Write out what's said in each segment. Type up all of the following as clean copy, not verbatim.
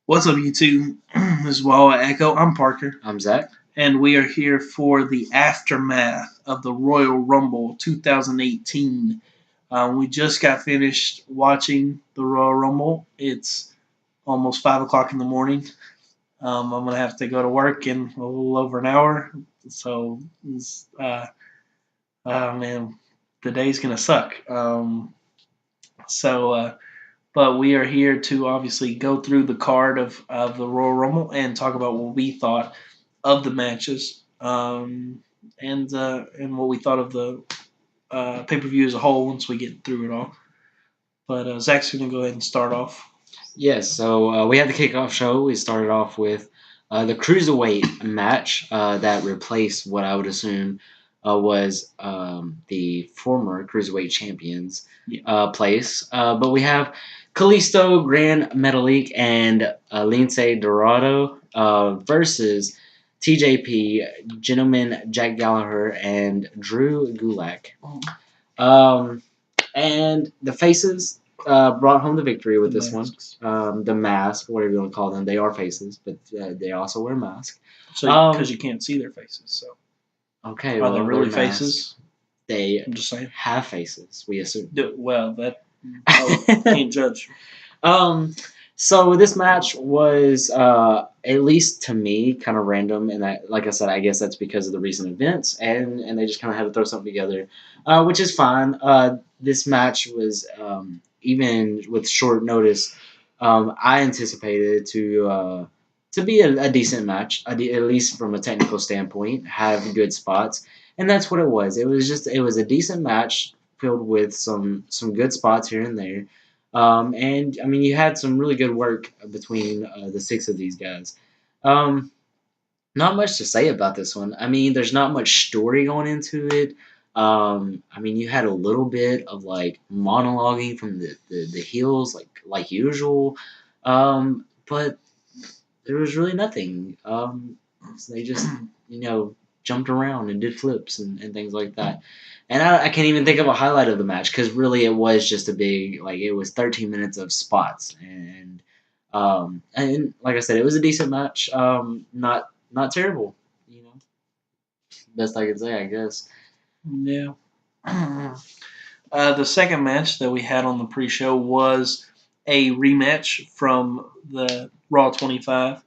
What's up, YouTube? This is Wawa Echo. I'm Parker, I'm Zach. and we are here for the aftermath of the Royal Rumble 2018. We just got finished watching the Royal Rumble. It's almost 5 o'clock in the morning. I'm going to have to go to work in a little over an hour. So, man, the day's going to suck. So, but we are here to obviously go through the card of the Royal Rumble and talk about what we thought of the matches, and what we thought of the pay per view as a whole once we get through it all. But Zach's going to go ahead and start off. Yes, so we had the kickoff show. We started off with the cruiserweight match that replaced what I would assume was the former cruiserweight champions place. But we have Kalisto, Grand Metalik, and Lince Dorado versus TJP, Gentleman Jack Gallagher, and Drew Gulak. Um, and the faces brought home the victory with this masks. one. The mask, whatever you want to call them, they are faces, but they also wear masks. So because you can't see their faces, so Okay, are they well, really they're faces? They I'm just saying. have faces, we assume. Well, that can't judge. Um, so this match was, at least to me, kind of random, and that, like I said, I guess that's because of the recent events, and they just kind of had to throw something together, which is fine. This match was, even with short notice, I anticipated to be a decent match, at least from a technical standpoint, have good spots, and that's what it was. It was a decent match filled with some good spots here and there. And I mean, you had some really good work between the six of these guys. Um, Not much to say about this one. I mean, there's not much story going into it. I mean, you had a little bit of like monologuing from the heels, like usual, but there was really nothing. So they just you know jumped around and did flips and things like that. And I can't even think of a highlight of the match because really it was just a big like it was 13 minutes of spots and like I said, it was a decent match. Not terrible. You know, best I can say, I guess. Yeah. The second match that we had on the pre-show was a rematch from the Raw 25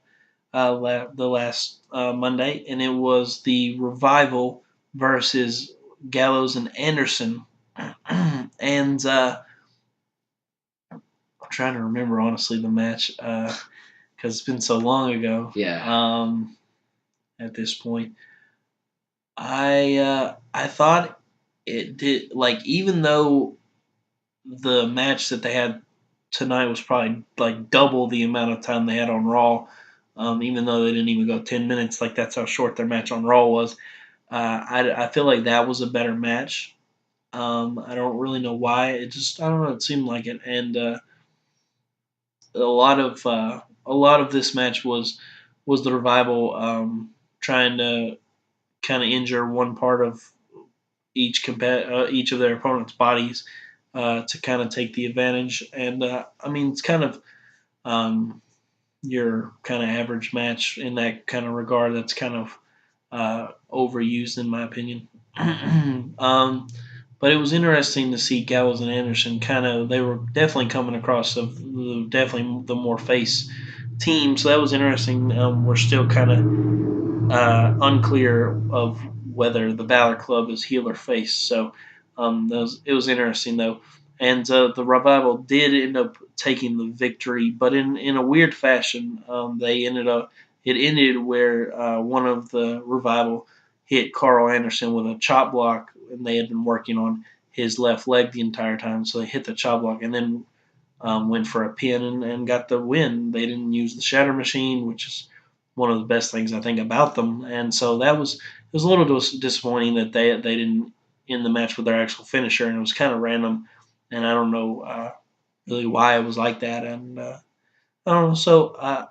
the last Monday, and it was the Revival versus Gallows and Anderson. And I'm trying to remember honestly the match because it's been so long ago. Yeah. At this point, I thought it did like even though the match that they had tonight was probably like double the amount of time they had on Raw. Even though they didn't even go 10 minutes, like that's how short their match on Raw was. I feel like that was a better match. I don't really know why. It just I don't know. It seemed like it, and a lot of this match was the Revival trying to kind of injure one part of each of their opponent's bodies to kind of take the advantage. And I mean, it's kind of um, your kind of average match in that kind of regard. That's kind of overused in my opinion. But it was interesting to see Gallows and Anderson kind of. They were definitely coming across of definitely the more face team, so that was interesting. We're still kind of unclear of whether the Balor Club is heel or face. So it was interesting though, and the Revival did end up taking the victory, but in a weird fashion. They ended up it ended where one of the Revival hit Carl Anderson with a chop block, and they had been working on his left leg the entire time. So they hit the chop block and then went for a pin and got the win. They didn't use the Shatter Machine, which is one of the best things I think about them. And so that was it was a little disappointing that they didn't end the match with their actual finisher, and it was kind of random. And I don't know really why it was like that. And I don't know. So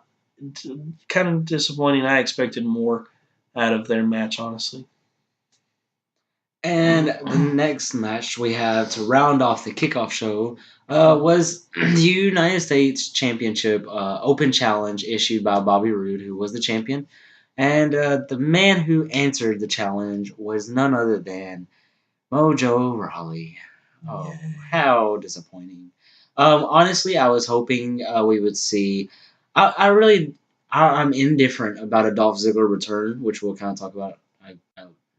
kind of disappointing. I expected more out of their match, honestly. And the next match we have to round off the kickoff show was the United States Championship Open Challenge issued by Bobby Roode, who was the champion. And the man who answered the challenge was none other than Mojo Rawley. Oh, how disappointing. Honestly, I was hoping we would see. I really, I'm indifferent about a Dolph Ziggler return, which we'll kind of talk about. I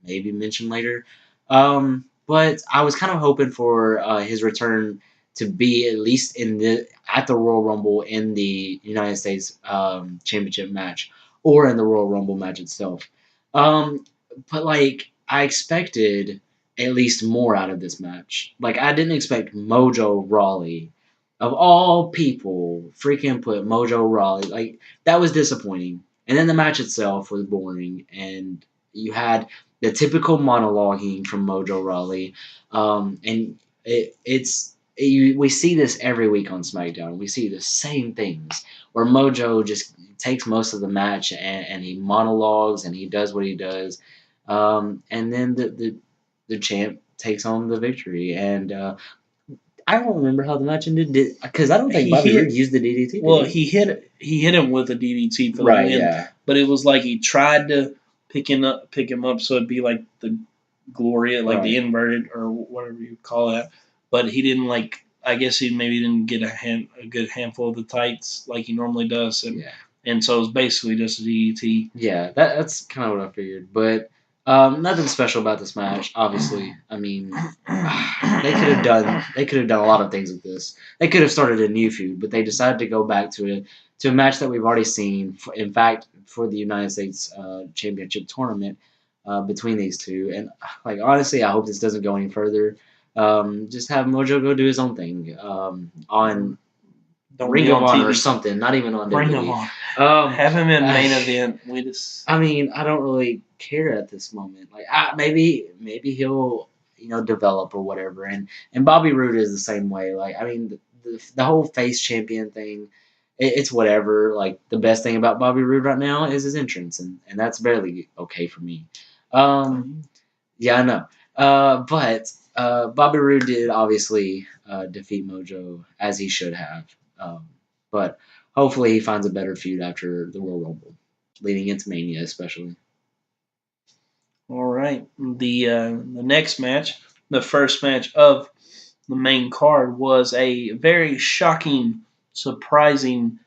maybe mention later. But I was kind of hoping for his return to be at least in the at the Royal Rumble in the United States Championship match or in the Royal Rumble match itself. But like I expected at least more out of this match. Like I didn't expect Mojo Rawley, of all people, freaking put Mojo Rawley. Like that was disappointing. And then the match itself was boring, and you had the typical monologuing from Mojo Rawley, and we see this every week on SmackDown. We see the same things where Mojo just takes most of the match and he monologues and he does what he does, and then the champ takes home the victory. And I don't remember how the match ended because I don't think He Bobby Roode hit. used the DDT, did Well, he? he hit him with a DDT for the Right. win, Yeah. but it was like he tried to pick him up, so it'd be like the Gloria, like the Right. inverted or whatever you call that. But he didn't like. I guess he maybe didn't get a good handful of the tights like he normally does, and Yeah. and so it was basically just a DDT. Yeah, that's kind of what I figured. But nothing special about this match. Obviously, I mean, they could have done a lot of things with this. They could have started a new feud, but they decided to go back to a match that we've already seen. In fact, for the United States Championship tournament between these two, and like honestly, I hope this doesn't go any further. Just have Mojo go do his own thing on Don't Ring be of on Honor or TV. something. Not even on Ring of WWE. Honor. Um, Have him in main I, event. We just I mean, I don't really care at this moment. Like, maybe he'll develop or whatever. And Bobby Roode is the same way. Like, I mean, the whole face champion thing, it's whatever. Like, the best thing about Bobby Roode right now is his entrance, and that's barely okay for me. Um, yeah, I know. But Bobby Roode did obviously defeat Mojo as he should have. Um, but hopefully he finds a better feud after the Royal Rumble, leading into Mania especially. all right. The next match, the first match of the main card, was a very shocking, surprising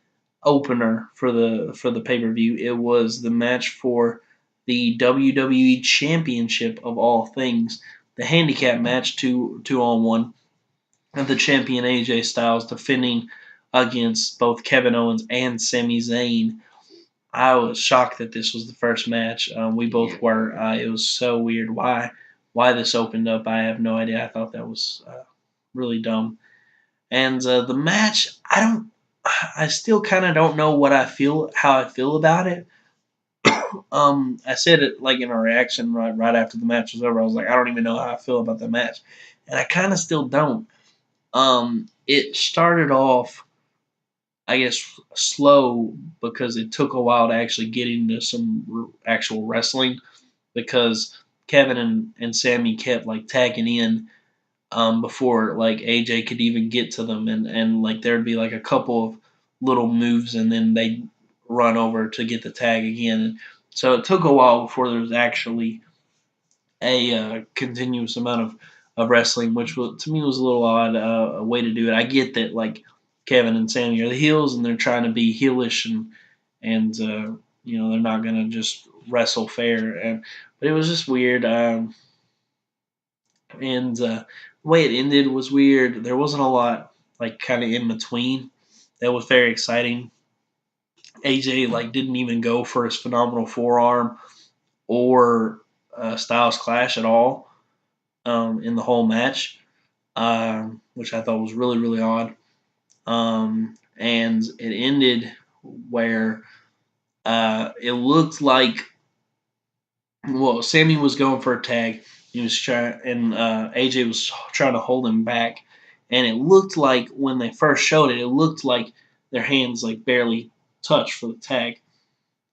opener for the pay per view. It was the match for the WWE Championship of all things, the handicap match, two on one, and the champion AJ Styles defending against both Kevin Owens and Sami Zayn. I was shocked that this was the first match. We Yeah. both were. It was so weird. Why this opened up? I have no idea. I thought that was really dumb. And the match, I still kind of don't know how I feel about it. I said it like in a reaction right after the match was over. I was like, I don't even know how I feel about the match, and I kind of still don't. It started off, I guess, slow because it took a while to actually get into some actual wrestling because Kevin and Sammy kept like tagging in before like AJ could even get to them, and like there'd be like a couple of little moves, and then they'd run over to get the tag again. So it took a while before there was actually a continuous amount of wrestling, which was, to me was a little odd a way to do it. I get that like Kevin and Sammy are the heels and they're trying to be heelish and they're not gonna just wrestle fair, and but it was just weird. And the way it ended was weird. There wasn't a lot like kind of in between. That was very exciting. AJ like didn't even go for his phenomenal forearm or Styles Clash at all in the whole match, which I thought was really really odd. And it ended where it looked like, well, Sammy was going for a tag. He was trying, and AJ was trying to hold him back. And it looked like when they first showed it, it looked like their hands like barely touched for the tag.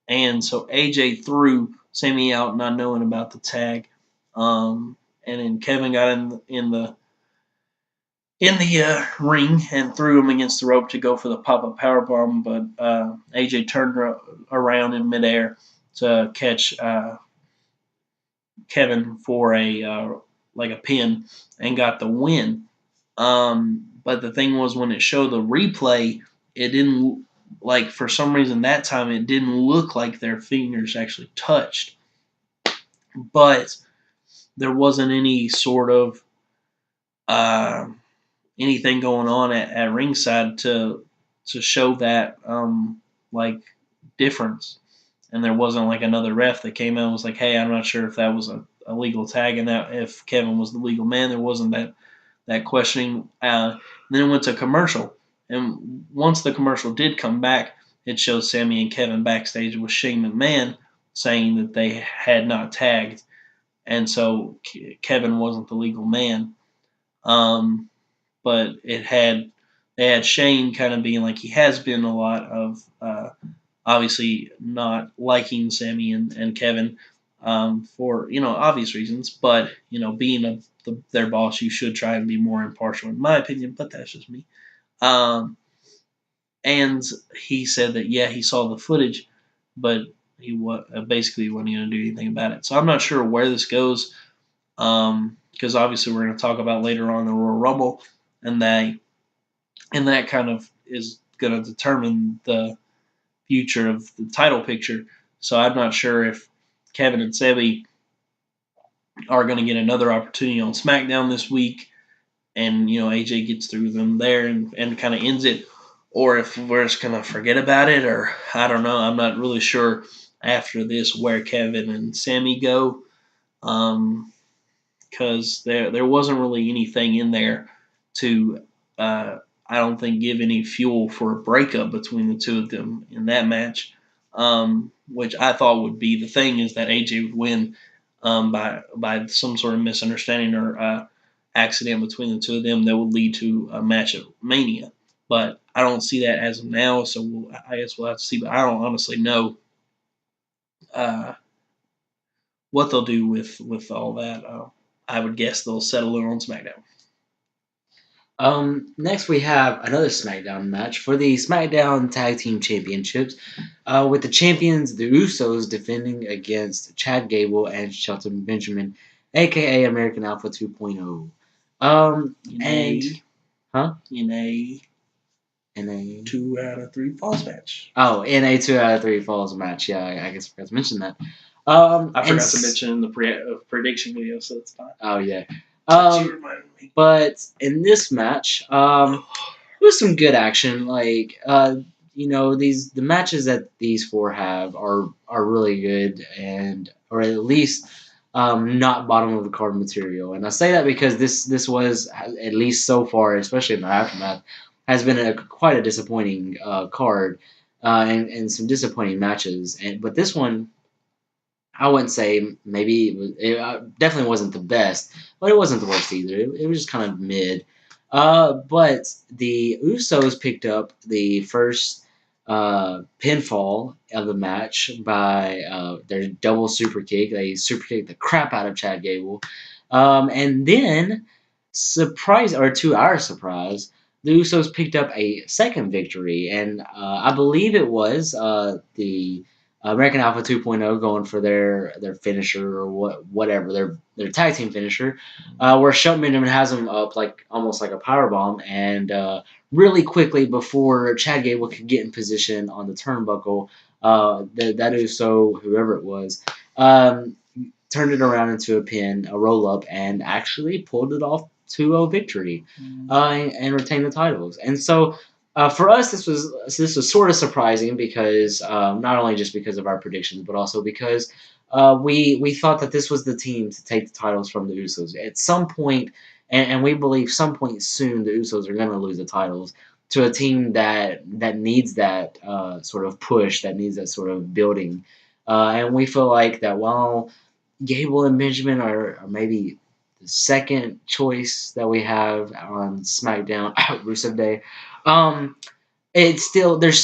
And so AJ threw Sammy out, not knowing about the tag. and then Kevin got in the ring and threw him against the rope to go for the pop up power bomb, but AJ turned around in midair to catch Kevin for a like a pin and got the win. But the thing was, when it showed the replay, it didn't, like, for some reason that time it didn't look like their fingers actually touched, but there wasn't any sort of uh, anything going on at ringside to show that like difference, and there wasn't like another ref that came out and was like, "Hey, I'm not sure if that was a legal tag and that if Kevin was the legal man." There wasn't that questioning. Then it went to commercial, and once the commercial did come back, it showed Sammy and Kevin backstage with Shane McMahon saying that they had not tagged, and so Kevin wasn't the legal man. Um, but they had Shane kind of being like he has been a lot of obviously not liking Sammy and Kevin for obvious reasons, but being their boss, you should try and be more impartial, in my opinion. But that's just me. Um, and he said that yeah, he saw the footage, but basically wasn't going to do anything about it. So I'm not sure where this goes because obviously we're going to talk about later on the Royal Rumble, and that kind of is going to determine the future of the title picture. So I'm not sure if Kevin and Sebi are going to get another opportunity on SmackDown this week, and AJ gets through them there and kind of ends it, or if we're just going to forget about it, or I don't know. I'm not really sure after this where Kevin and Sammy go, because there wasn't really anything in there to I don't think give any fuel for a breakup between the two of them in that match. Which I thought would be the thing is that AJ would win by some sort of misunderstanding or accident between the two of them that would lead to a match at Mania. But I don't see that as of now, so I guess we'll have to see. But I don't honestly know uh, what they'll do with all that. I would guess they'll settle it on SmackDown. Next we have another SmackDown match for the SmackDown Tag Team Championships, with the champions, the Usos, defending against Chad Gable and Shelton Benjamin, aka American Alpha 2.0. And In huh? in a In a 2 out of 3 falls match. in a 2 out of 3 falls match. Yeah, I guess I forgot to mention that. I forgot to mention in the prediction video, so it's fine. Oh yeah. But you reminded me. But in this match, it was some good action. Like, the matches that these four have are really good, and or at least not bottom of the card material. And I say that because this was, at least so far, especially in the aftermath, has been quite a disappointing card, and some disappointing matches. But this one, I wouldn't say, maybe it definitely wasn't the best, but it wasn't the worst either. It was just kind of mid. But the Usos picked up the first pinfall of the match by their double super kick. They super kicked the crap out of Chad Gable. And then, to our surprise, the Usos picked up a second victory. And I believe it was the American Alpha 2.0 going for their finisher, or whatever, their tag team finisher, where Shelton Benjamin has them up like almost like a power bomb, and really quickly before Chad Gable could get in position on the turnbuckle, that Uso, whoever it was, turned it around into a pin, a roll up, and actually pulled it off to a victory, and retained the titles. And so, for us, this was sort of surprising because, not only just because of our predictions, but also because we thought that this was the team to take the titles from the Usos at some point, and we believe some point soon the Usos are going to lose the titles to a team that needs that sort of push, that needs that sort of building, and we feel like that while Gable and Benjamin are maybe the second choice that we have on SmackDown, Rusev Day. Um, it's still they're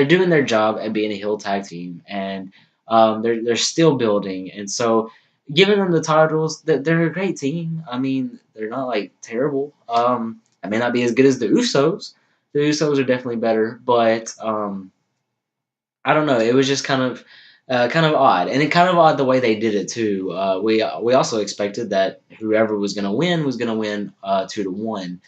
doing their job at being a heel tag team, and they're still building, and so giving them the titles. They're a great team. I mean, they're not like terrible. I may not be as good as the Usos. The Usos are definitely better, but I don't know. It was just kind of odd, and it kind of odd the way they did it too. We also expected that whoever was gonna win 2-1,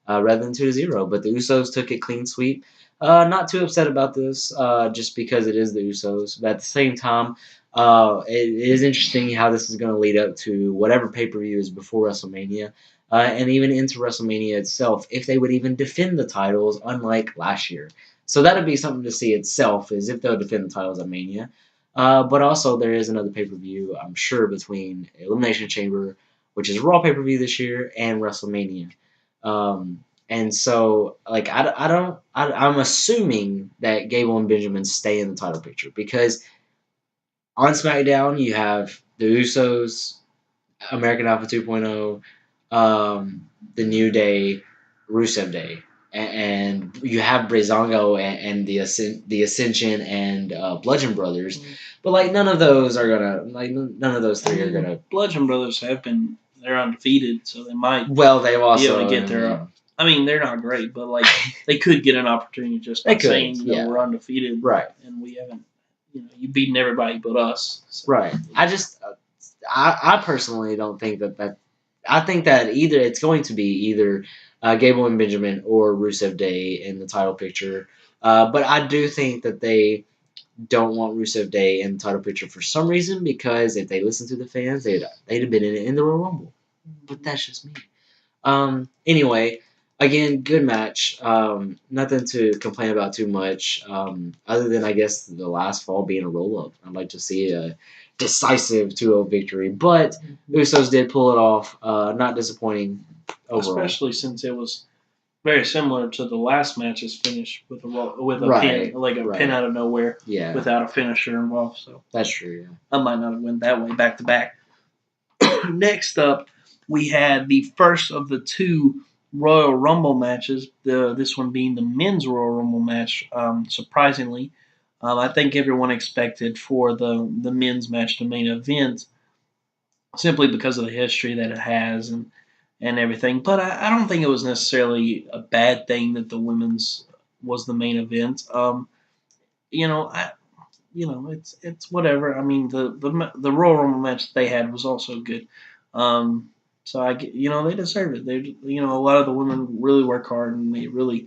rather than 2-0. But the Usos took it clean sweep. Not too upset about this, just because it is the Usos. But at the same time, it is interesting how this is going to lead up to whatever pay per view is before WrestleMania. And even into WrestleMania itself, if they would even defend the titles, unlike last year. So that'd be something to see itself, is if they'll defend the titles at Mania. But also, there is another pay per view, I'm sure, between Elimination Chamber, which is Raw pay per view this year, and WrestleMania. And so, like, I'm assuming that Gable and Benjamin stay in the title picture because on SmackDown you have the Usos, American Alpha 2.0, the New Day, Rusev Day, and you have Breezango and the Ascension and Bludgeon Brothers, but like none of those are gonna like none of those three are gonna. Bludgeon Brothers have been they're undefeated, so they might Well, they've be able also to get their. I mean, they're not great, but like they could get an opportunity just they by could, saying, yeah, we're undefeated, right, and we haven't, you beaten everybody but us. So. right. I personally don't think that. I think that either it's going to be either Gable and Benjamin or Rusev Day in the title picture. But I do think that they don't want Rusev Day in the title picture for some reason, because if they listen to the fans, they'd have been in the Royal Rumble. But that's just me. Anyway, again, good match. Nothing to complain about too much. Other than I guess the last fall being a roll up. I'd like to see a decisive 2-0 victory, but Usos did pull it off. Not disappointing overall. Especially since it was very similar to the last match's finish with a Right, pin, like a right. pin out of nowhere, Yeah, without a finisher involved. So that's true. Yeah. I might not have went that way back to back. Next up, we had the first of the two Royal Rumble matches. This one being the men's Royal Rumble match. Surprisingly, I think everyone expected for the men's match to main event simply because of the history that it has and everything. But I don't think it was necessarily a bad thing that the women's was the main event. You know, I, it's whatever. I mean, the Royal Rumble match they had was also good. Um, so they deserve it. They, a lot of the women really work hard and they really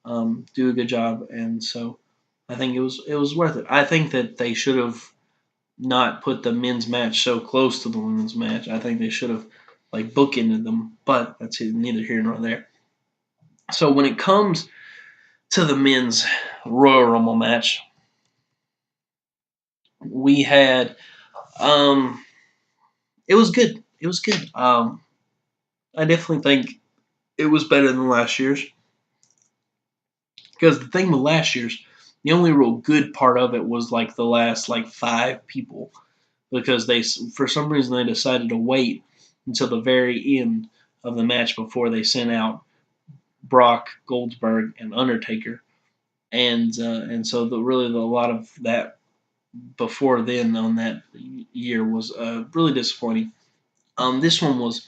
do a good job, and so I think it was worth it. I think that they should have not put the men's match so close to the women's match. I think they should have like bookended them, but that's neither here nor there. So when it comes to the men's Royal Rumble match, we had it was good. It was good. I definitely think it was better than last year's, because the thing with last year's, the only real good part of it was like the last like five people, because they for some reason they decided to wait until the very end of the match before they sent out Brock, Goldberg, and Undertaker, and so a lot of that before then on that year was really disappointing. This one was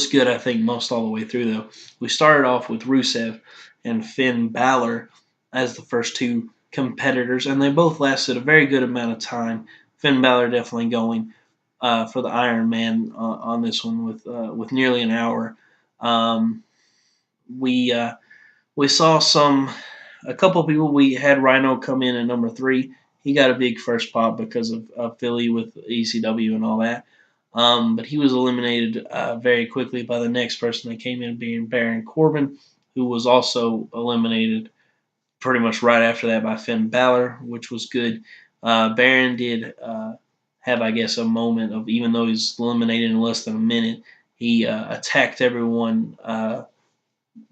good, I think, most all the way through, though. We started off with Rusev and Finn Balor as the first two competitors, and they both lasted a very good amount of time. Finn Balor definitely going for the Iron Man on this one with nearly an hour. Um, we we saw a couple of people. We had Rhino come in at number 3. He got a big first pop because of Philly with ECW and all that. But he was eliminated very quickly by the next person that came in, being Baron Corbin, who was also eliminated pretty much right after that by Finn Balor, which was good. Baron did have, I guess, a moment of, even though he's eliminated in less than a minute, he attacked everyone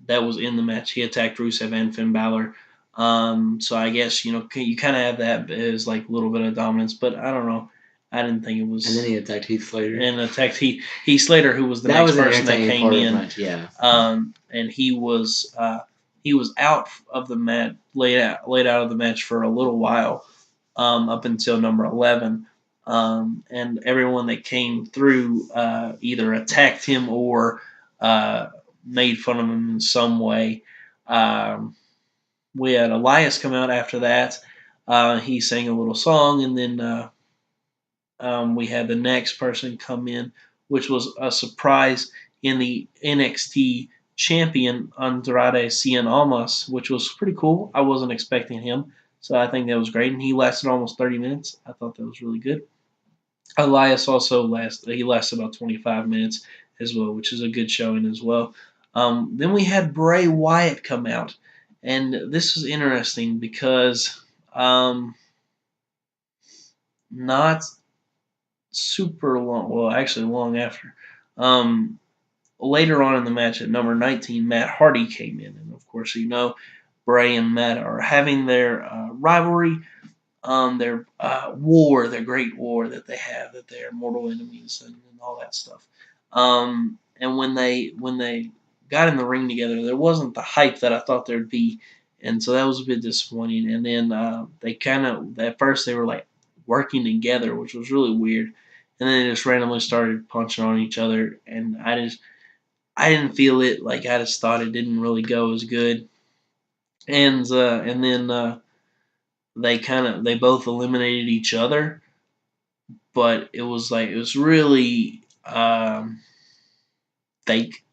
that was in the match. He attacked Rusev and Finn Balor. So I guess you kind of have that as like a little bit of dominance, but I don't know. I didn't think it was. And then he attacked Heath Slater. And attacked Heath Slater, who was the that next was an person that entertaining came part of the in. match, yeah. And he was out of the match, laid out of the match for a little while, up until number 11. and everyone that came through either attacked him or uh, made fun of him in some way. Um, we had Elias come out after that. He sang a little song, and then we had the next person come in, which was a surprise in the NXT champion Andrade Cien Almas, which was pretty cool. I wasn't expecting him, so I think that was great. And he lasted almost 30 minutes. I thought that was really good. Elias also lasted about 25 minutes as well, which is a good showing as well. Then we had Bray Wyatt come out, and this was interesting because not super long. Well, actually, long after. Um, Later on in the match at number 19, Matt Hardy came in, and of course, Bray and Matt are having their rivalry, their war, their great war that they have, that they are mortal enemies and all that stuff. And when they got in the ring together, there wasn't the hype that I thought there'd be, and so that was a bit disappointing. And then they kind of at first they were like working together, which was really weird, and then they just randomly started punching on each other, and I didn't feel it. Like I just thought it didn't really go as good, and then they both eliminated each other, but it was really fake.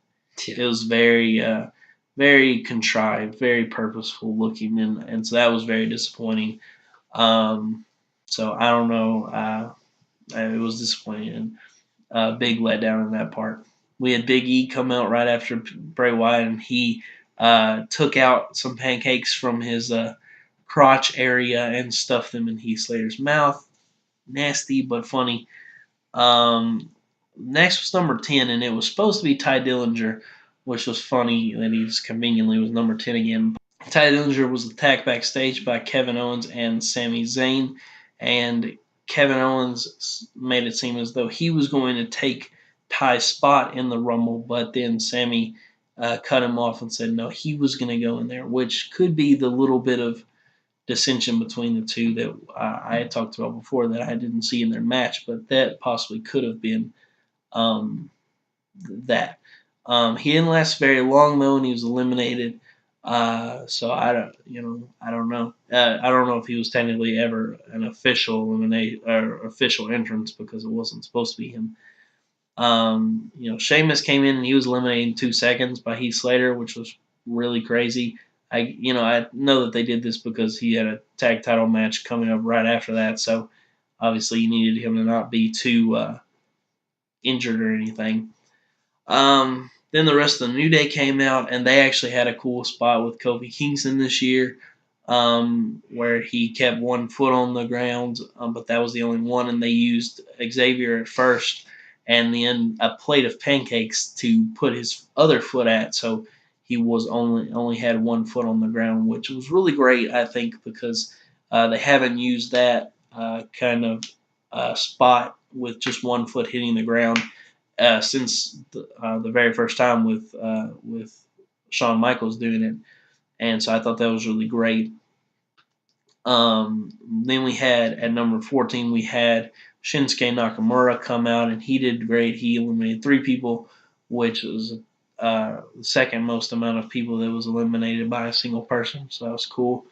It was very contrived, very purposeful looking, and so that was very disappointing. Um, so I don't know. It was disappointing and a big letdown in that part. We had Big E come out right after Bray Wyatt, and he took out some pancakes from his crotch area and stuffed them in Heath Slater's mouth. Nasty but funny. Next was number 10, and it was supposed to be Ty Dillinger, which was funny that he just conveniently was number 10 again. Ty Dillinger was attacked backstage by Kevin Owens and Sami Zayn, and Kevin Owens made it seem as though he was going to take Ty's spot in the Rumble, but then Sami cut him off and said no, he was going to go in there, which could be the little bit of dissension between the two that I had talked about before that I didn't see in their match, but that possibly could have been um, that. He didn't last very long though, and he was eliminated. So I don't know. I don't know if he was technically ever an official eliminate or official entrance because it wasn't supposed to be him. Sheamus came in and he was eliminated in 2 seconds by Heath Slater, which was really crazy. I know that they did this because he had a tag title match coming up right after that, so obviously you needed him to not be too injured or anything. Then the rest of the New Day came out, and they actually had a cool spot with Kofi Kingston this year, where he kept one foot on the ground, but that was the only one, and they used Xavier at first, and then a plate of pancakes to put his other foot at, so he was only had one foot on the ground, which was really great, I think, because they haven't used that kind of spot with just one foot hitting the ground since the very first time with Shawn Michaels doing it, and so I thought that was really great. Then we had at number 14 we had Shinsuke Nakamura come out and he did great. He eliminated 3 people, which was the second most amount of people that was eliminated by a single person. So that was cool.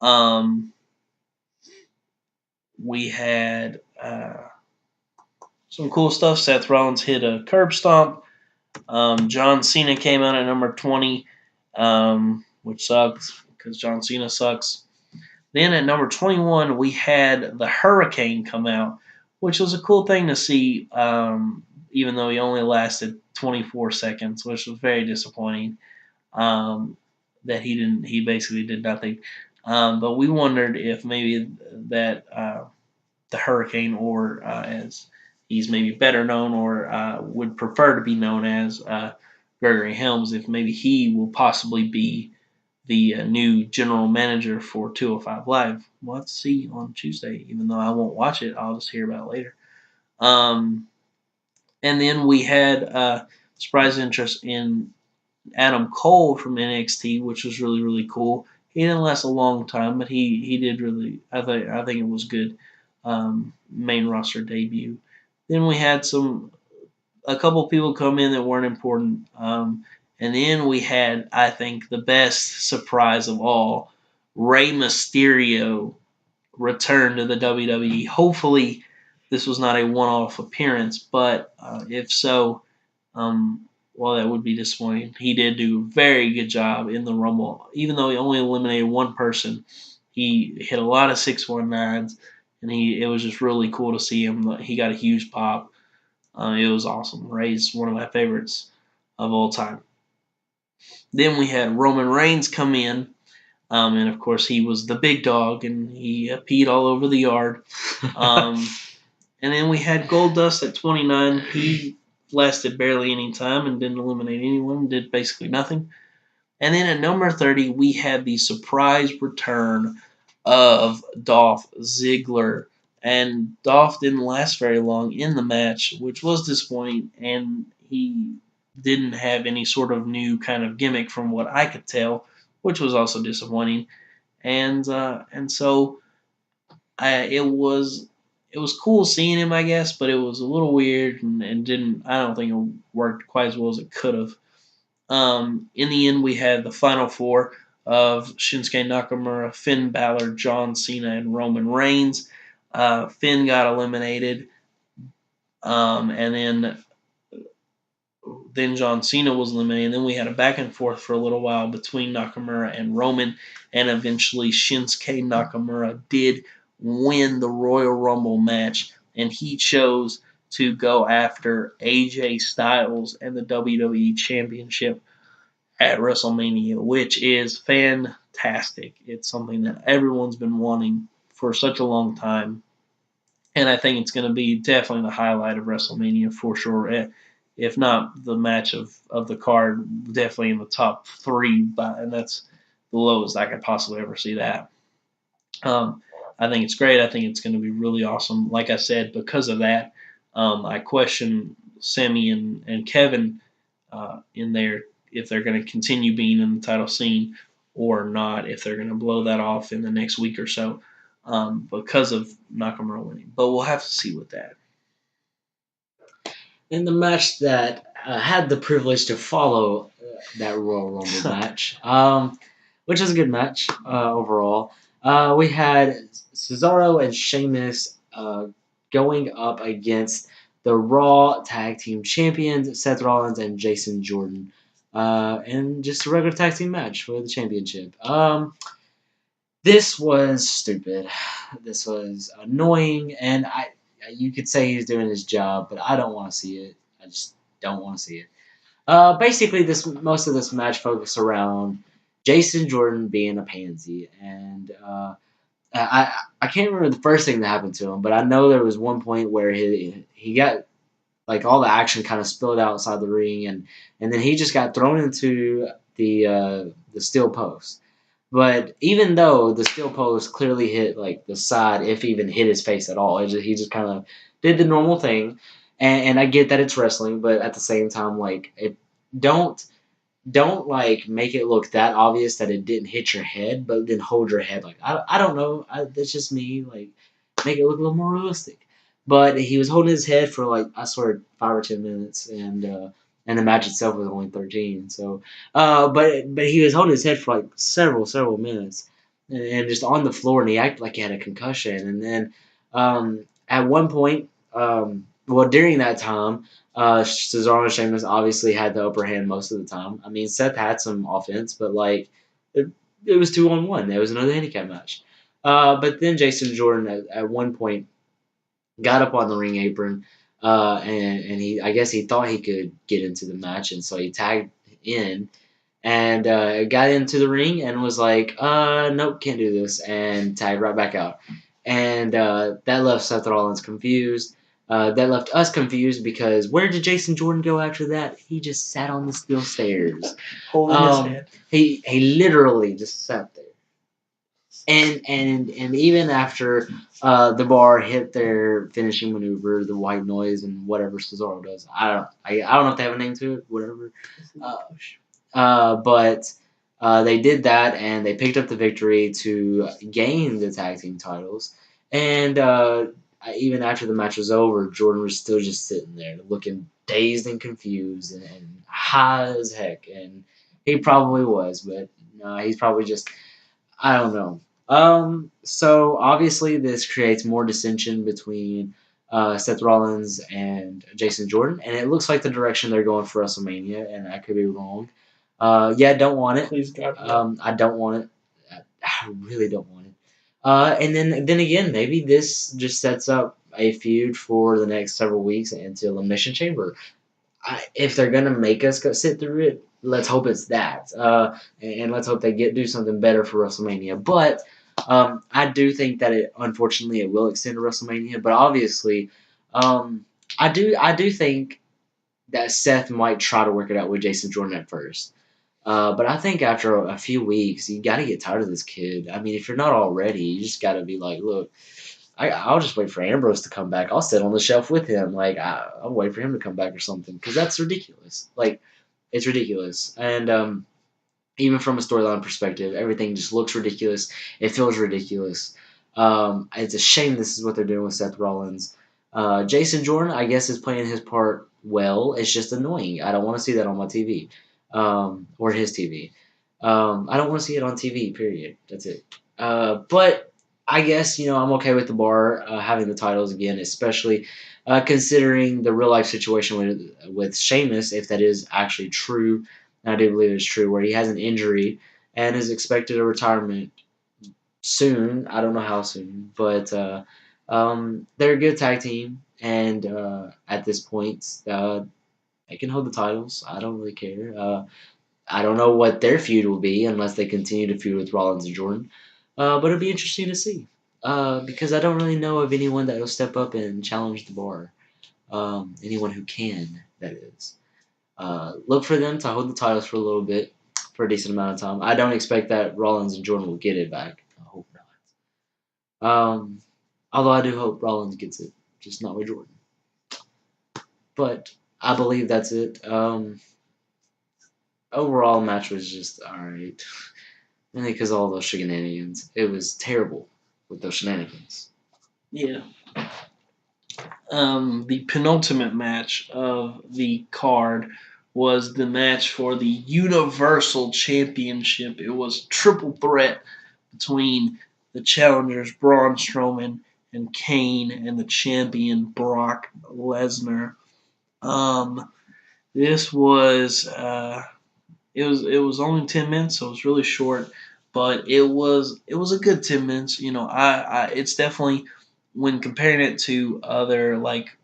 Um, we had some cool stuff. Seth Rollins hit a curb stomp. John Cena came out at number 20, which sucks because John Cena sucks. Then at number 21, we had the Hurricane come out, which was a cool thing to see, even though he only lasted 24 seconds, which was very disappointing. That he basically did nothing. But we wondered if maybe that the Hurricane, or as he's maybe better known or would prefer to be known as Gregory Helms, if maybe he will possibly be the new general manager for 205 Live. We'll have to see on Tuesday. Even though I won't watch it, I'll just hear about it later. Um, and then we had surprise interest in Adam Cole from NXT, which was really cool. He didn't last a long time, but he did really. I think it was good. main roster debut. Then we had a couple people come in that weren't important. And then we had, I think, the best surprise of all, Rey Mysterio return to the WWE. Hopefully, this was not a one-off appearance, but if so, well, that would be disappointing. He did do a very good job in the Rumble, even though he only eliminated one person. He hit a lot of 619s, and it was just really cool to see him. He got a huge pop. It was awesome. Ray's one of my favorites of all time. Then we had Roman Reigns come in, and of course he was the big dog, and he peed all over the yard. Um, and then we had Goldust at 29. He lasted barely any time and didn't eliminate anyone. Did basically nothing. And then at number 30, we had the surprise return of Dolph Ziggler. And Dolph didn't last very long in the match, which was disappointing. And he didn't have any sort of new kind of gimmick from what I could tell, which was also disappointing. And so it was cool seeing him, I guess, but it was a little weird and didn't. I don't think it worked quite as well as it could have. In the end, we had the final four of Shinsuke Nakamura, Finn Balor, John Cena, and Roman Reigns. Finn got eliminated, and then John Cena was eliminated. And then we had a back and forth for a little while between Nakamura and Roman, and eventually Shinsuke Nakamura did win the Royal Rumble match, and he chose to go after AJ Styles and the WWE Championship at WrestleMania, which is fantastic. It's something that everyone's been wanting for such a long time, and I think it's going to be definitely the highlight of WrestleMania for sure. If not the match of the card, definitely in the top three, and that's the lowest I could possibly ever see that. I think it's great. I think it's going to be really awesome. Like I said, because of that, I question Sammy and Kevin in there if they're going to continue being in the title scene or not, if they're going to blow that off in the next week or so because of Nakamura winning. But we'll have to see with that. In the match that had the privilege to follow that Royal Rumble match, which was a good match overall. We had Cesaro and Sheamus going up against the Raw Tag Team Champions, Seth Rollins and Jason Jordan, and just a regular tag team match for the championship. This was stupid. This was annoying, and you could say he's doing his job, but I don't want to see it. I just don't want to see it. Basically, this most of this match focused around Jason Jordan being a pansy, and I can't remember the first thing that happened to him, but I know there was one point where he got like all the action kind of spilled outside the ring, and then he just got thrown into the steel post. But even though the steel post clearly hit like the side, if even hit his face at all, he just kind of did the normal thing. And I get that it's wrestling, but at the same time, like don't don't like make it look that obvious that it didn't hit your head, but then hold your head like I don't know. That's just me. Like make it look a little more realistic. But he was holding his head for like I swear 5 or 10 minutes, and the match itself was only 13. So, but he was holding his head for like several minutes, and just on the floor, and he acted like he had a concussion. And then at one point, well during that time, Cesaro and Sheamus obviously had the upper hand most of the time. I mean, Seth had some offense, but like it, it was 2-on-1. There was another handicap match. But then Jason Jordan at one point got up on the ring apron, and he I guess he thought he could get into the match, and so he tagged in and got into the ring and was like, nope, can't do this, and tagged right back out. And that left Seth Rollins confused. That left us confused because where did Jason Jordan go after that? He just sat on the steel stairs. Holding his head. He literally just sat there. And even after the bar hit their finishing maneuver, the white noise and whatever Cesaro does, I don't know if they have a name to it, whatever. Uh, but they did that and they picked up the victory to gain the tag team titles. And even after the match was over, Jordan was still just sitting there looking dazed and confused and high as heck. And he probably was, but no, he's probably just, I don't know. So obviously this creates more dissension between Seth Rollins and Jason Jordan, and it looks like the direction they're going for WrestleMania, and I could be wrong. Yeah, don't want it. Please God no. I don't want it. I really don't want it. And then again, maybe this just sets up a feud for the next several weeks until Elimination Chamber. If they're gonna make us go sit through it, let's hope it's that, and let's hope they do something better for WrestleMania. But I do think that unfortunately, it will extend to WrestleMania. But obviously, um, I do think that Seth might try to work it out with Jason Jordan at first. But I think after a few weeks, you got to get tired of this kid. I mean, if you're not already, you just got to be like, look, I'll just wait for Ambrose to come back. I'll sit on the shelf with him. Like I'll wait for him to come back or something because that's ridiculous. Like it's ridiculous. And even from a storyline perspective, everything just looks ridiculous. It feels ridiculous. It's a shame this is what they're doing with Seth Rollins. Jason Jordan, I guess, is playing his part well. It's just annoying. I don't want to see that on my TV or his TV. I don't want to see it on TV. Period. That's it. But I guess I'm okay with the bar having the titles again, especially considering the real life situation with Sheamus, if that is actually true. And I do believe it's true, where he has an injury and is expected a retirement soon. I don't know how soon, but they're a good tag team, and at this point, they can hold the titles. I don't really care. I don't know what their feud will be unless they continue to feud with Rollins and Jordan. But it'll be interesting to see. Because I don't really know of anyone that will step up and challenge the bar. Anyone who can, that is. Look for them to hold the titles for a little bit, for a decent amount of time. I don't expect that Rollins and Jordan will get it back. I hope not. Although I do hope Rollins gets it, just not with Jordan. But I believe that's it. Overall, match was just alright. Mainly because of all those shenanigans. It was terrible with those shenanigans. Yeah. The penultimate match of the card was the match for the Universal Championship. It was triple threat between the challengers Braun Strowman and Kane and the champion Brock Lesnar. Um, this was it was only 10 minutes, so it was really short, but it was a good 10 minutes. I it's definitely when comparing it to other like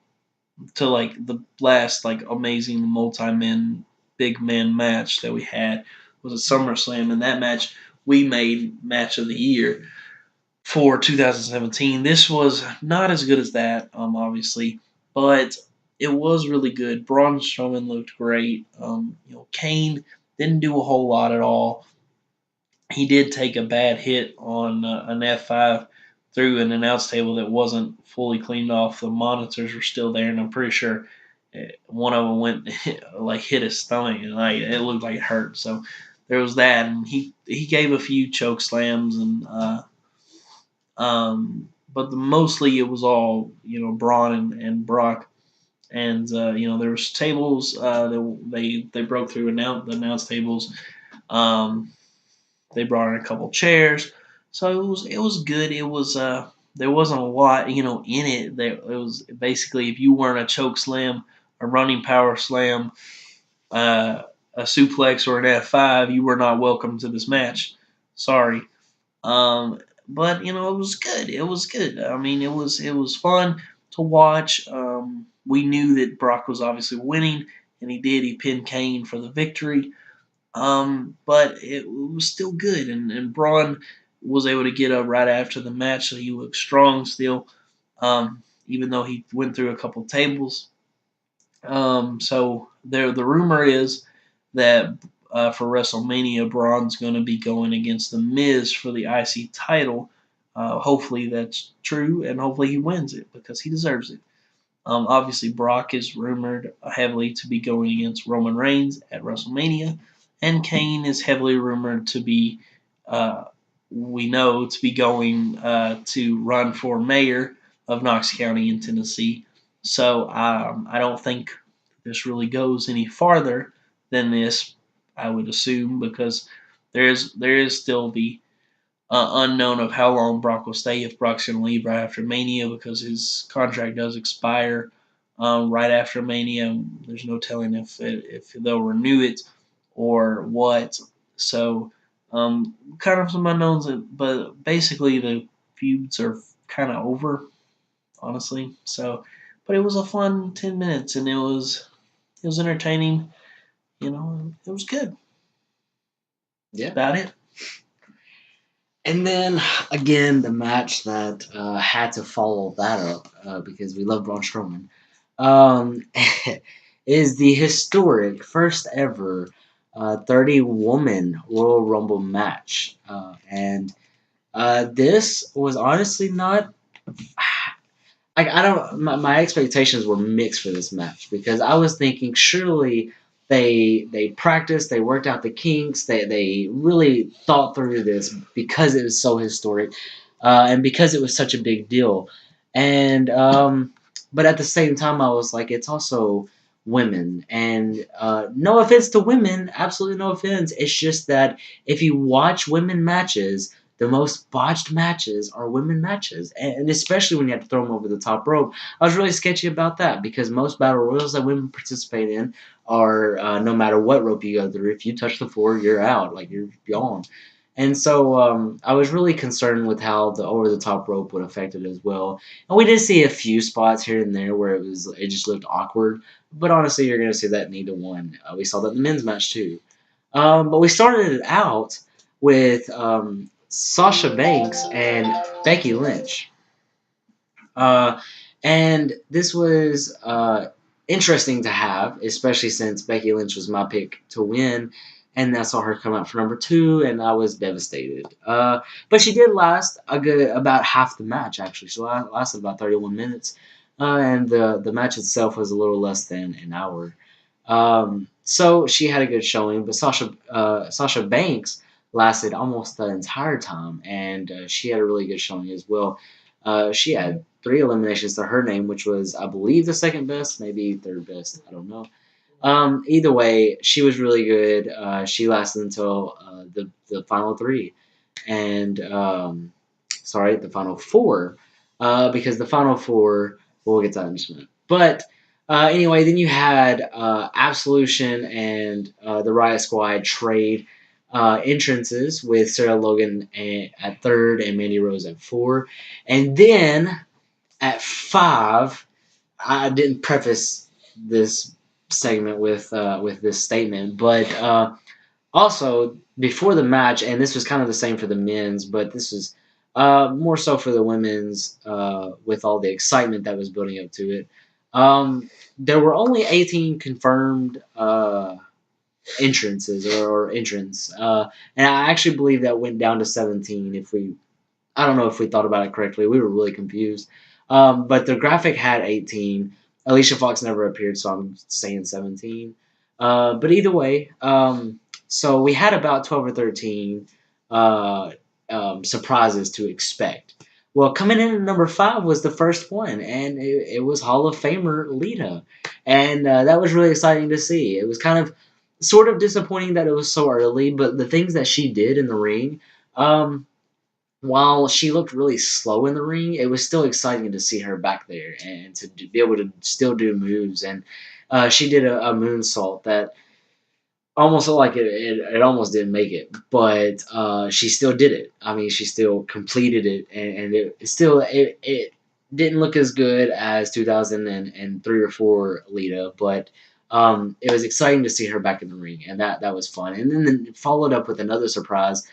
the last like amazing multi-man big man match that we had was a SummerSlam, and that match we made match of the year for 2017. This was not as good as that, obviously, but it was really good. Braun Strowman looked great. Kane didn't do a whole lot at all. He did take a bad hit on an F5 through an announce table that wasn't fully cleaned off. The monitors were still there, and I'm pretty sure one of them went like hit his stomach, and like it looked like it hurt. So there was that, and he gave a few choke slams, and but mostly it was all Braun and Brock, and there was tables that they broke through the announce tables. Um, they brought in a couple chairs, so it was good. It was there wasn't a lot in it. It was basically if you weren't a choke slam, a running power slam, a suplex, or an F5, you were not welcome to this match. Sorry. But it was good. It was good. I mean, it was fun to watch. We knew that Brock was obviously winning, and he did. He pinned Kane for the victory. But it was still good, and Braun was able to get up right after the match, so he looked strong still. Even though he went through a couple tables. So the rumor is that for WrestleMania, Braun's going to be going against The Miz for the IC title. Hopefully that's true, and hopefully he wins it because he deserves it. Obviously, Brock is rumored heavily to be going against Roman Reigns at WrestleMania, and Kane is heavily rumored to be uh, we know to be going to run for mayor of Knox County in Tennessee. So I don't think this really goes any farther than this. I would assume because there is still the unknown of how long Brock will stay, if Brock's going to leave right after Mania, because his contract does expire right after Mania. There's no telling if they'll renew it or what. So, kind of some unknowns, but basically the feuds are kind of over, honestly. So, but it was a fun 10 minutes, and it was entertaining. It was good. That's Yeah. about it. And then again, the match that had to follow that up because we love Braun Strowman um, is the historic first ever 30 woman Royal Rumble match. And this was honestly not. I don't. My expectations were mixed for this match because I was thinking surely they practiced, they worked out the kinks, they really thought through this because it was so historic, and because it was such a big deal, and but at the same time I was like it's also women and no offense to women, absolutely no offense. It's just that if you watch women matches, the most botched matches are women matches, and especially when you have to throw them over the top rope. I was really sketchy about that because most battle royals that women participate in are no matter what rope you go through, if you touch the floor, you're out, like you're gone. And so I was really concerned with how the over the top rope would affect it as well. And we did see a few spots here and there where it just looked awkward. But honestly, you're going to see that in either one. We saw that in the men's match too. But we started it out with Sasha Banks and Becky Lynch. Uh, and this was interesting to have, especially since Becky Lynch was my pick to win. And I saw her come out for number two, and I was devastated. But she did last about half the match, actually. She lasted about 31 minutes. And the match itself was a little less than an hour. So she had a good showing, but Sasha Banks lasted almost the entire time, and she had a really good showing as well. She had three eliminations to her name, which was, I believe, the second best, maybe third best. I don't know. Either way, she was really good. She lasted until the final three, and sorry, the final four, because the final four, we'll get to that in just a minute. But anyway, then you had Absolution and the Riot Squad trade entrances with Sarah Logan at third and Mandy Rose at four. And then at five, I didn't preface this segment with this statement, but also before the match, and this was kind of the same for the men's, but this was more so for the women's with all the excitement that was building up to it. There were only 18 confirmed entrances or entrants, and I actually believe that went down to 17 if we I don't know if we thought about it correctly. We were really confused. But the graphic had 18. Alicia Fox never appeared, so I'm saying 17. But either way, so we had about 12 or 13 uh, surprises to expect. Well, coming in at number five was the first one, and it was Hall of Famer Lita. And that was really exciting to see. It was kind of sort of disappointing that it was so early, but the things that she did in the ring. While she looked really slow in the ring, it was still exciting to see her back there and to be able to still do moves. And she did a moonsault that almost looked like it almost didn't make it, but she still did it. I mean, she still completed it, and it didn't look as good as 2003 or four Lita, but it was exciting to see her back in the ring, and that was fun. And then followed up with another surprise.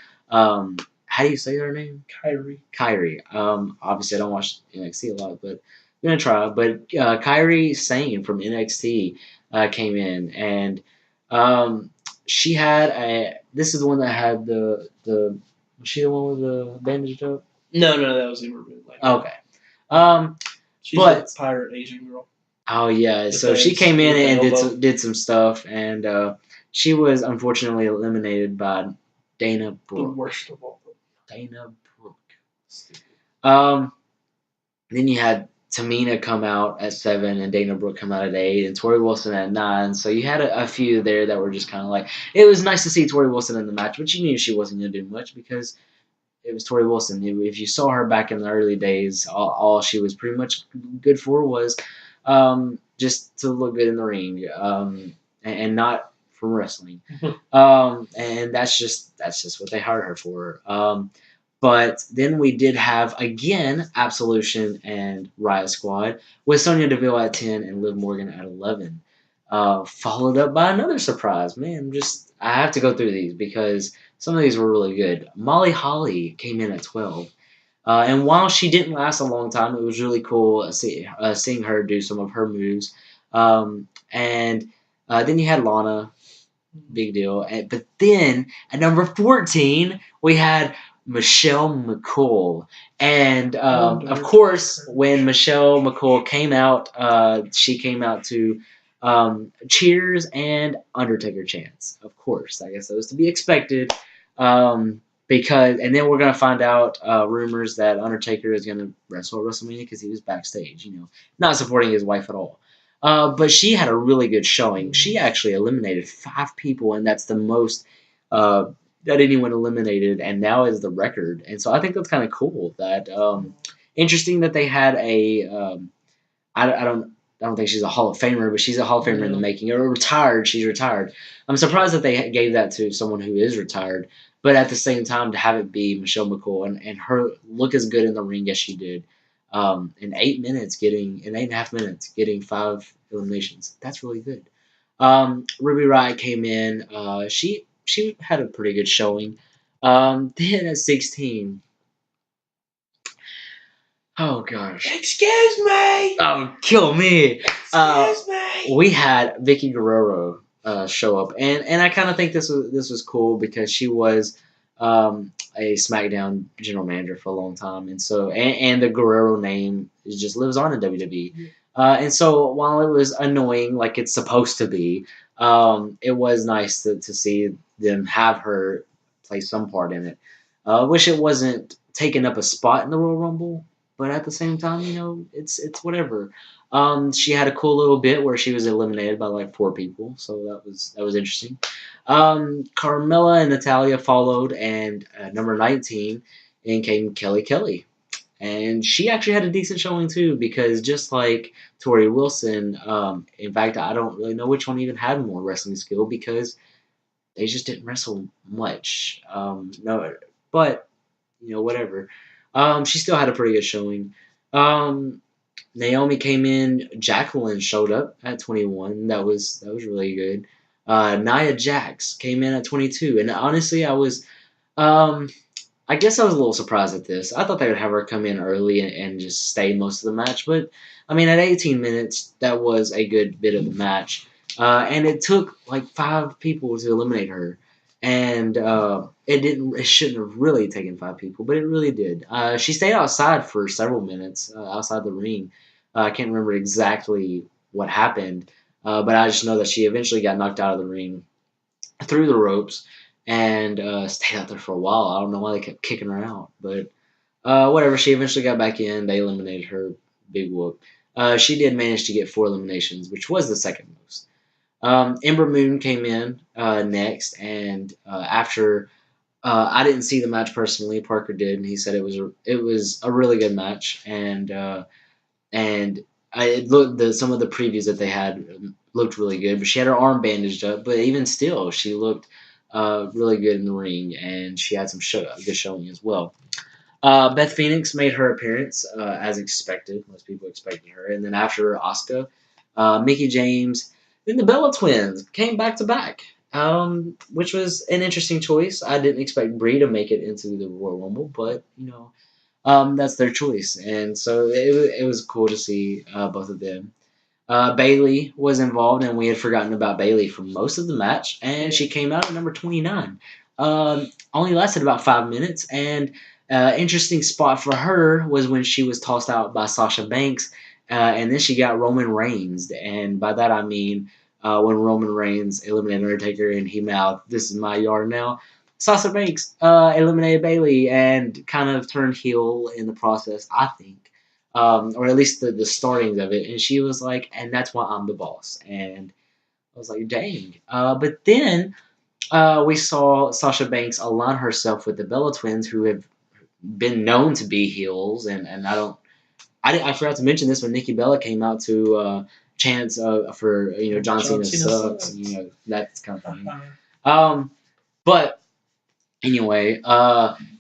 How do you say her name? Kyrie. Kyrie. Obviously, I don't watch NXT a lot, but I'm gonna try. But Kyrie Sane from NXT came in, and um, she had a. This is the one that had the. Was she the one with the bandaged up? No, that was Ember Moon. Like, Okay. Um, she's but the pirate Asian girl. oh yeah, With so the she came in with the and elbow. did some stuff, and she was unfortunately eliminated by Dana The Brooke. worst of all. Dana Brooke. Um, then you had Tamina come out at 7 and Dana Brooke come out at 8 and Tori Wilson at 9. So you had a few there that were just kind of like, it was nice to see Tori Wilson in the match, but you knew she wasn't going to do much because it was Tori Wilson. If you saw her back in the early days, all she was pretty much good for was just to look good in the ring and not from wrestling. And that's just what they hired her for. But then we did have again Absolution and Riot Squad with Sonya Deville at 10 and Liv Morgan at 11. Followed up by another surprise. Man, just I have to go through these because some of these were really good. Molly Holly came in at 12. And while she didn't last a long time, it was really cool seeing her do some of her moves. And then you had Lana, big deal. But then at number 14, we had Michelle McCool. And of course, when Michelle McCool came out, she came out to cheers and Undertaker chants. Of course, I guess that was to be expected. Because and then we're gonna find out rumors that Undertaker is gonna wrestle at WrestleMania because he was backstage, not supporting his wife at all. But she had a really good showing. She actually eliminated 5 people, and that's the most uh, that anyone eliminated, and now is the record. And so I think that's kind of cool. That interesting that they had a I don't think she's a Hall of Famer, but she's a Hall of Famer in the making. Or retired, she's retired. I'm surprised that they gave that to someone who is retired, but at the same time, to have it be Michelle McCool and her look as good in the ring as she did, in 8 minutes, in 8.5 minutes, getting 5 eliminations. That's really good. Ruby Riott came in. She had a pretty good showing. Then at 16, oh gosh. Excuse me. Oh, kill me. Excuse me. We had Vicky Guerrero show up, and I kind of think this was cool because she was a SmackDown general manager for a long time, and so and the Guerrero name just lives on in WWE. And so while it was annoying, like it's supposed to be, it was nice to see them have her play some part in it. Wish it wasn't taking up a spot in the Royal Rumble, but at the same time, it's whatever. She had a cool little bit where she was eliminated by like 4 people, so that was interesting. Carmella and Natalia followed, and number 19 in came Kelly Kelly, and she actually had a decent showing too because just like Tori Wilson, in fact, I don't really know which one even had more wrestling skill because they just didn't wrestle much. No, but whatever. She still had a pretty good showing. Um, Naomi came in. Jacqueline showed up at 21. That was really good. Nia Jax came in at 22, and honestly, um, I guess I was a little surprised at this. I thought they would have her come in early and just stay most of the match, but I mean, at 18 minutes, that was a good bit of the match, and it took like 5 people to eliminate her, and it didn't. It shouldn't have really taken 5 people, but it really did. She stayed outside for several minutes outside the ring. I can't remember exactly what happened, but I just know that she eventually got knocked out of the ring through the ropes and stayed out there for a while. I don't know why they kept kicking her out, but whatever. She eventually got back in. They eliminated her. Big whoop. She did manage to get 4 eliminations, which was the second most. Ember Moon came in next, and after I didn't see the match personally, Parker did, and he said it was a really good match, and it looked some of the previews that they had looked really good, but she had her arm bandaged up. But even still, she looked really good in the ring, and she had some good showing as well. Beth Phoenix made her appearance as expected. Most people expected her, and then after Asuka, Mickey James, then the Bella Twins came back to back, which was an interesting choice. I didn't expect Brie to make it into the Royal Rumble, but that's their choice, and so it was cool to see both of them. Bailey was involved, and we had forgotten about Bailey for most of the match, and she came out at number 29. Only lasted about 5 minutes, and interesting spot for her was when she was tossed out by Sasha Banks, and then she got Roman Reigns, and by that I mean when Roman Reigns eliminated Undertaker and he mouthed, "This is my yard now." Sasha Banks eliminated Bailey and kind of turned heel in the process, I think, or at least the starting of it. And she was like, "And that's why I'm the boss." And I was like, "Dang!" But then we saw Sasha Banks align herself with the Bella Twins, who have been known to be heels, and I forgot to mention this when Nikki Bella came out to chants for John John Cena Cena sucks, sucks. and that's kind of funny. But anyway,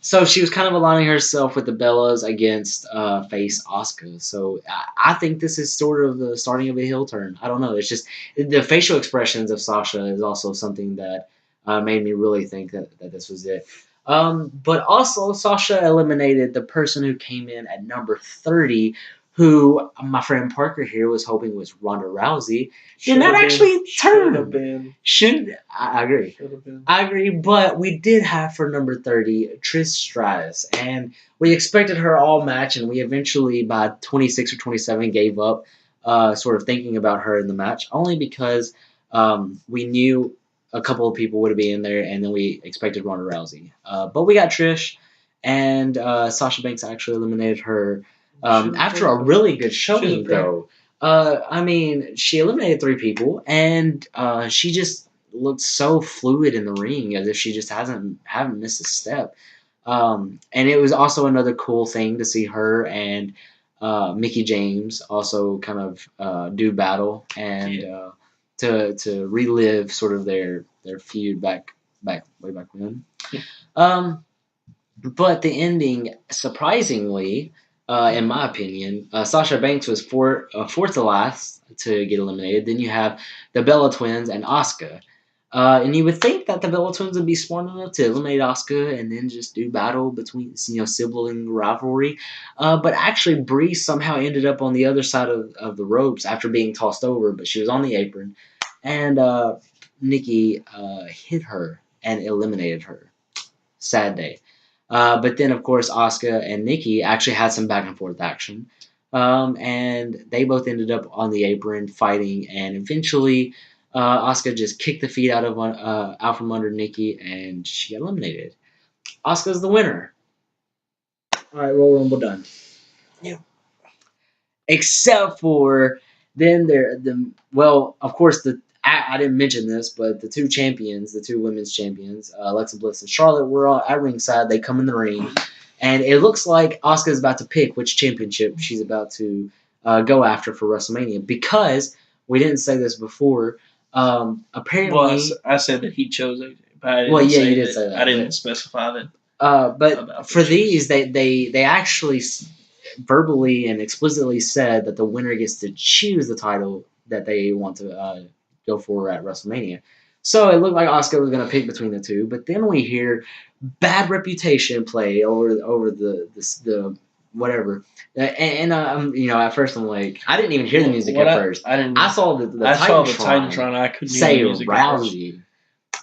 so she was kind of aligning herself with the Bellas against face Asuka. So I think this is sort of the starting of a heel turn. I don't know. It's just the facial expressions of Sasha is also something that made me really think that this was it. But also, Sasha eliminated the person who came in at number 30, who my friend Parker here was hoping was Ronda Rousey. Did not actually Should have turn. been. Should I agree? Should have been. I agree, but we did have for number 30 Trish Stratus, and we expected her all match, and we eventually by 26 or 27 gave up, sort of thinking about her in the match, only because we knew a couple of people would be in there, and then we expected Ronda Rousey. But we got Trish, and Sasha Banks actually eliminated her after a really good showing, though. I mean, she eliminated 3 people, and she just looked so fluid in the ring as if she just haven't missed a step. And it was also another cool thing to see her and Mickey James also kind of do battle and to relive sort of their feud back way back when. Um, but the ending, surprisingly, in my opinion, Sasha Banks was fourth to last to get eliminated. Then you have the Bella Twins and Asuka. And you would think that the Bella Twins would be smart enough to eliminate Asuka and then just do battle between sibling rivalry. But actually, Bree somehow ended up on the other side of the ropes after being tossed over, but she was on the apron, and Nikki hit her and eliminated her. Sad day. But then, of course, Asuka and Nikki actually had some back and forth action. And they both ended up on the apron fighting, and eventually, Asuka just kicked the feet out from under Nikki, and she got eliminated. Asuka's the winner. All right, Royal Rumble done. Yeah. Except for then of course I didn't mention this, but the two champions, the two women's champions, Alexa Bliss and Charlotte, were all at ringside. They come in the ring, and it looks like Asuka is about to pick which championship she's about to go after for WrestleMania, because we didn't say this before. Apparently, Well, I said that he chose it, but I didn't well, yeah, say you did that. say that. I didn't specify that But about for the choice. these, they actually verbally and explicitly said that the winner gets to choose the title that they want to go for at WrestleMania. So it looked like Asuka was going to pick between the two, but then we hear bad reputation play over the whatever. At first I'm like, I didn't even hear the music at first. I didn't. I saw the I saw the Titantron Titantron. I couldn't hear say the music at first. Rousey.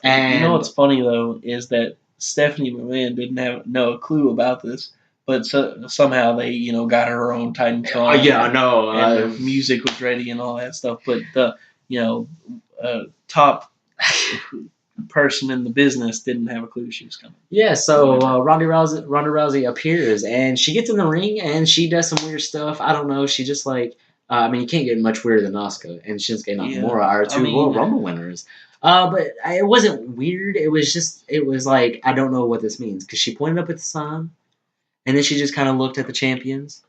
You know what's funny though is that Stephanie McMahon didn't have no clue about this, but somehow they got her own Titantron. Yeah, I know. And the music was ready and all that stuff. But the top person in the business didn't have a clue she was coming. Yeah, so Ronda Rousey appears, and she gets in the ring, and she does some weird stuff. I don't know. She just like, I mean, you can't get much weirder than Asuka and Shinsuke Nakamura are two Royal Rumble winners. But it wasn't weird. It was like, I don't know what this means, because she pointed up at the sign, and then she just kind of looked at the champions,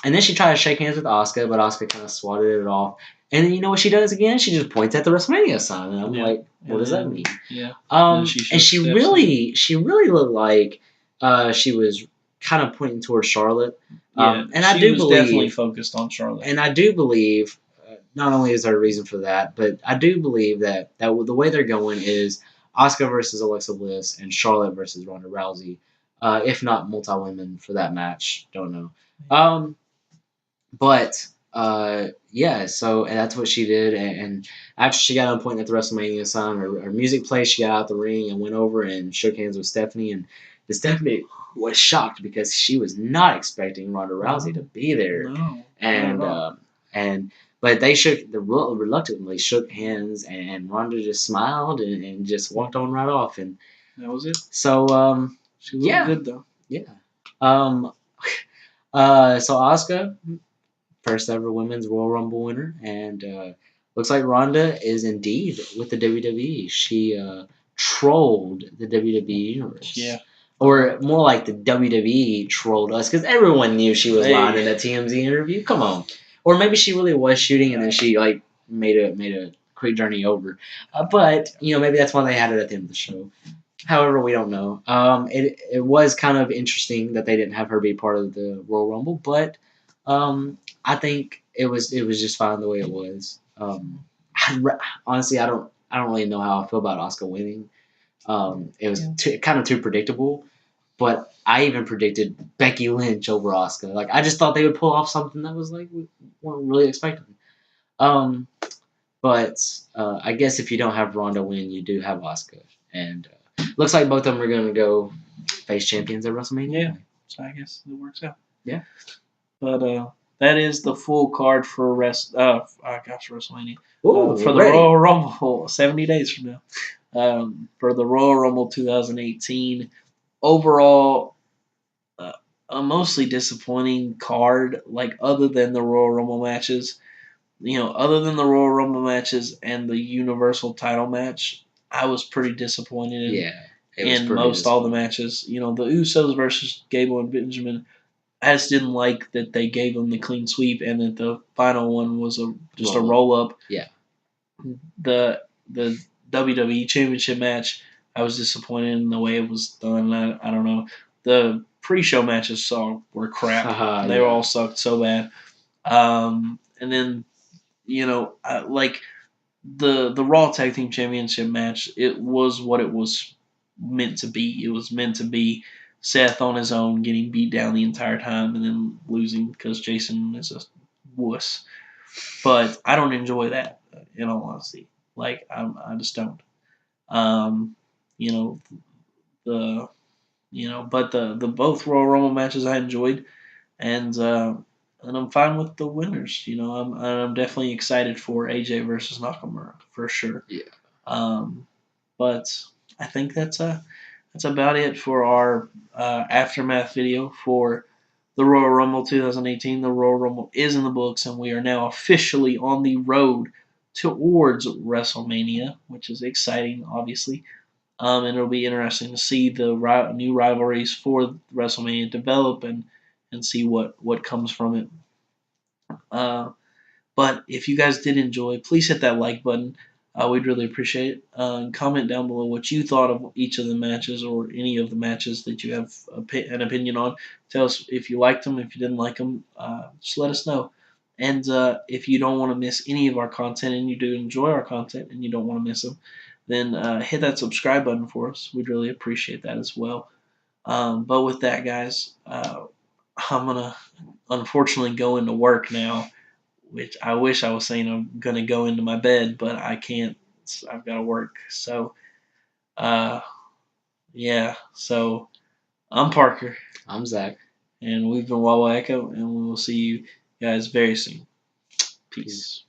and then she tried to shake hands with Asuka, but Asuka kind of swatted it off. And then you know what she does again? She just points at the WrestleMania sign, and I'm like, what does that mean? Yeah. And she really looked like she was kind of pointing towards Charlotte. And I do believe definitely focused on Charlotte. And I do believe not only is there a reason for that, but I do believe that the way they're going is Asuka versus Alexa Bliss and Charlotte versus Ronda Rousey, if not multi women for that match. Don't know. But yeah, so and that's what she did. And after she got on point at the WrestleMania sign, her music played, she got out the ring and went over and shook hands with Stephanie. And Stephanie was shocked because she was not expecting Ronda Rousey to be there. No, and but they reluctantly shook hands, and Ronda just smiled and just walked on right off. And That was it. So She looked yeah, good though. yeah. Um, so Asuka, first ever women's Royal Rumble winner, and looks like Ronda is indeed with the WWE. She trolled the WWE Yeah. universe, or more like the WWE trolled us because everyone knew she was lying in Hey. that TMZ interview. Come on, or maybe she really was shooting and then she like made a quick journey over. But maybe that's why they had it at the end of the show. However, we don't know. It was kind of interesting that they didn't have her be part of the Royal Rumble, but I think it was just fine the way it was. Honestly, I don't really know how I feel about Oscar winning. It was kind of too predictable, but I even predicted Becky Lynch over Oscar. Like I just thought they would pull off something that was like we weren't really expecting. Um, but I guess if you don't have Ronda win, you do have Oscar, and looks like both of them are going to go face champions at WrestleMania. Yeah. So I guess it works out. Yeah. But that is the full card for WrestleMania. Ooh, For the ready. Royal Rumble 70 days from now. For the Royal Rumble 2018. Overall, a mostly disappointing card. Like other than the Royal Rumble matches, other than the Royal Rumble matches and the Universal Title match, I was pretty disappointed Yeah, it was in pretty most all the disappointing. matches. The Usos versus Gable and Benjamin. I just didn't like that they gave them the clean sweep and that the final one was just a Roll up. roll up. Yeah. The WWE Championship match, I was disappointed in the way it was done. I don't know. The pre-show matches were crap. They Yeah. all sucked so bad. And then like the Raw Tag Team Championship match, it was what it was meant to be. It was meant to be Seth on his own, getting beat down the entire time, and then losing because Jason is a wuss. But I don't enjoy that, in all honesty. Like I just don't. Um, you know the but the both Royal Rumble matches I enjoyed, and I'm fine with the winners. I'm definitely excited for AJ versus Nakamura for sure. Yeah. Um, but I think that's about it for our aftermath video for the Royal Rumble 2018. The Royal Rumble is in the books, and we are now officially on the road towards WrestleMania, which is exciting, obviously. And it'll be interesting to see the new rivalries for WrestleMania develop and see what comes from it. Uh, but if you guys did enjoy, please hit that like button. We'd really appreciate it. Comment down below what you thought of each of the matches or any of the matches that you have an opinion on. Tell us if you liked them, if you didn't like them. Just let us know. And if you don't want to miss any of our content and you do enjoy our content and you don't want to miss them, then hit that subscribe button for us. We'd really appreciate that as well. But with that, guys, I'm going to unfortunately go into work now, which I wish I was saying I'm gonna go into my bed, but I can't. I've got to work. So, uh, yeah. So I'm Parker, I'm Zach. and we've been Wawa Echo, and we will see you guys very soon. Peace. Peace.